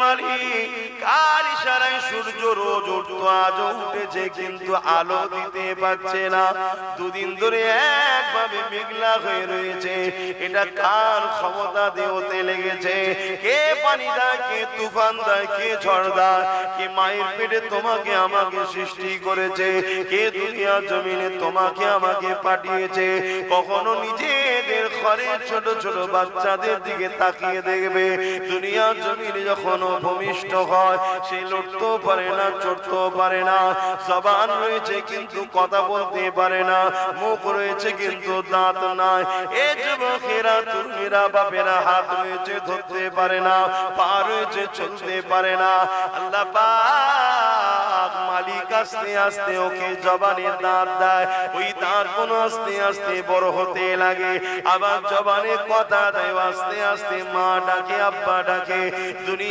মালিক, কার ইশারায় সূর্য রোজ উঠতো, আজও উঠেছে কিন্তু আলো দিতে পারছে না, দুদিন ধরে একভাবে মেঘলা হয়ে রয়েছে। এটা কার ক্ষমতা দেওতে লেগেছে? কে পানি দেয়, কে তুফান দেয়, কে ঝড় দেয়? কে মায়ের পেটে তোমাকে আমাকে সৃষ্টি করেছে? কে দুনিয়া জমিনে তোমাকে আমাকে পাঠিয়েছে? কখনো নিজেদের ঘরের ছোট ছোট বাচ্চাদের দিকে তাকিয়ে দেখবে, দুনিয়া জমিনে যখন ভূমিষ্ঠ হয় সে লড়তেও পারে না, চড়তেও পারে না, জবান রয়েছে কিন্তু কথা বলতে পারে না, মুখ রয়েছে কিন্তু দাঁত নাই। এ যুবকেরা, তুমিরা, বাপেরা, হাত রয়েছে ধরতে পারে না, পা রয়েছে চলতে পারে না। আল্লাহ পাক মালিক আস্তে আস্তে ওকে জবানে দাঁত দেয়, ওই দাঁত কোনো আস্তে আস্তে বড় হতে লাগে, আবার জবানে কথা দেয়, আস্তে আস্তে মা ডাকে, আব্বা ডাকে। দুনিয়া